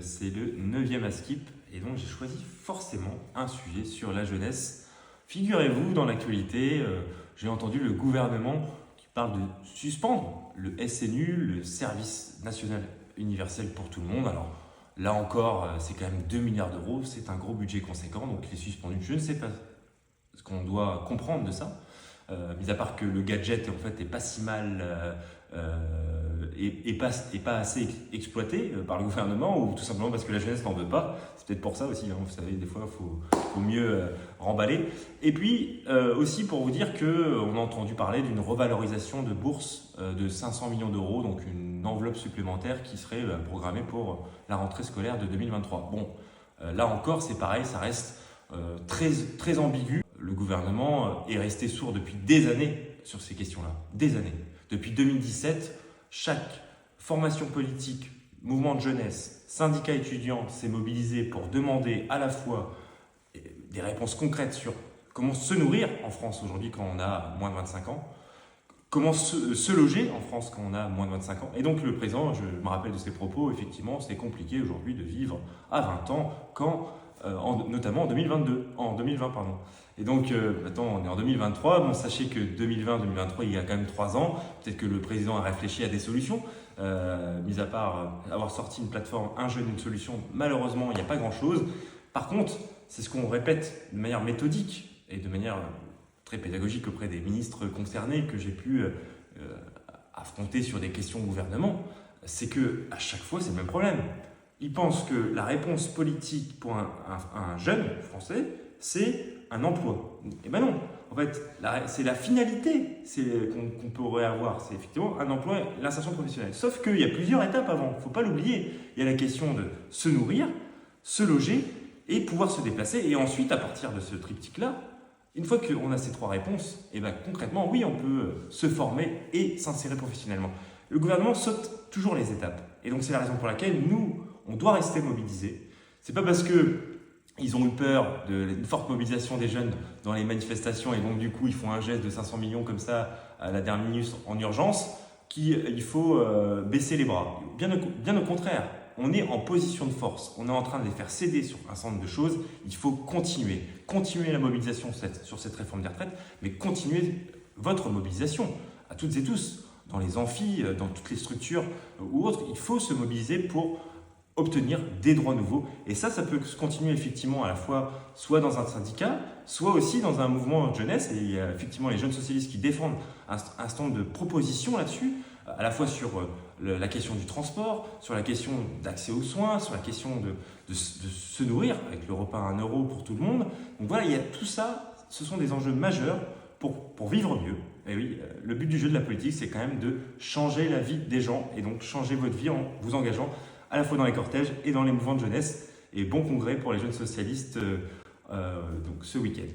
c'est le 9e ASKIP et donc j'ai choisi forcément un sujet sur la jeunesse. Figurez-vous, dans l'actualité, j'ai entendu le gouvernement qui parle de suspendre le SNU, le service national universel pour tout le monde. Alors là encore, c'est quand même 2 milliards d'euros, c'est un gros budget conséquent, donc il est suspendu. Je ne sais pas ce qu'on doit comprendre de ça. Mis à part que le gadget en fait est pas si mal et pas assez exploité par le gouvernement, ou tout simplement parce que la jeunesse n'en veut pas. C'est peut-être pour ça aussi, hein, vous savez, des fois il faut mieux remballer. Et puis aussi pour vous dire qu'on a entendu parler d'une revalorisation de bourse de 500 millions d'euros, donc une enveloppe supplémentaire qui serait programmée pour la rentrée scolaire de 2023. Bon, là encore c'est pareil, ça reste très ambigu. Le gouvernement est resté sourd depuis des années sur ces questions-là, des années. Depuis 2017, chaque formation politique, mouvement de jeunesse, syndicat étudiant s'est mobilisé pour demander à la fois des réponses concrètes sur comment se nourrir en France aujourd'hui quand on a moins de 25 ans, comment se loger en France quand on a moins de 25 ans. Et donc le président, je me rappelle de ses propos, effectivement, c'est compliqué aujourd'hui de vivre à 20 ans quand... notamment en 2020 pardon. Et donc maintenant on est en 2023, bon, sachez que 2020-2023 il y a quand même 3 ans, peut-être que le président a réfléchi à des solutions, mis à part avoir sorti une plateforme Un jeune, une solution, malheureusement il n'y a pas grand chose. Par contre, c'est ce qu'on répète de manière méthodique et de manière très pédagogique auprès des ministres concernés que j'ai pu affronter sur des questions au gouvernement, c'est que à chaque fois c'est le même problème. Ils pensent que la réponse politique pour un jeune français, c'est un emploi. Eh bien non, en fait, c'est la finalité qu'on pourrait avoir. C'est effectivement un emploi, l'insertion professionnelle. Sauf qu'il y a plusieurs étapes avant, il ne faut pas l'oublier. Il y a la question de se nourrir, se loger et pouvoir se déplacer. Et ensuite, à partir de ce triptyque-là, une fois qu'on a ces 3 réponses, eh bien, concrètement, oui, on peut se former et s'insérer professionnellement. Le gouvernement saute toujours les étapes. Et donc, c'est la raison pour laquelle nous, on doit rester mobilisés. C'est pas parce qu'ils ont eu peur d'une forte mobilisation des jeunes dans les manifestations et donc du coup ils font un geste de 500 millions comme ça à la dernière minute en urgence qu'il faut baisser les bras. Bien au contraire, on est en position de force. On est en train de les faire céder sur un certain nombre de choses. Il faut continuer la mobilisation sur cette réforme des retraites, mais continuer votre mobilisation à toutes et tous, dans les amphis, dans toutes les structures ou autres. Il faut se mobiliser pour obtenir des droits nouveaux. Et ça peut se continuer effectivement à la fois soit dans un syndicat, soit aussi dans un mouvement de jeunesse. Et il y a effectivement les jeunes socialistes qui défendent un certain nombre de propositions là-dessus, à la fois sur la question du transport, sur la question d'accès aux soins, sur la question de se nourrir avec le repas à 1 euro pour tout le monde. Donc voilà, il y a tout ça, ce sont des enjeux majeurs pour vivre mieux. Et oui, le but du jeu de la politique, c'est quand même de changer la vie des gens et donc changer votre vie en vous engageant à la fois dans les cortèges et dans les mouvements de jeunesse. Et bon congrès pour les jeunes socialistes donc ce week-end.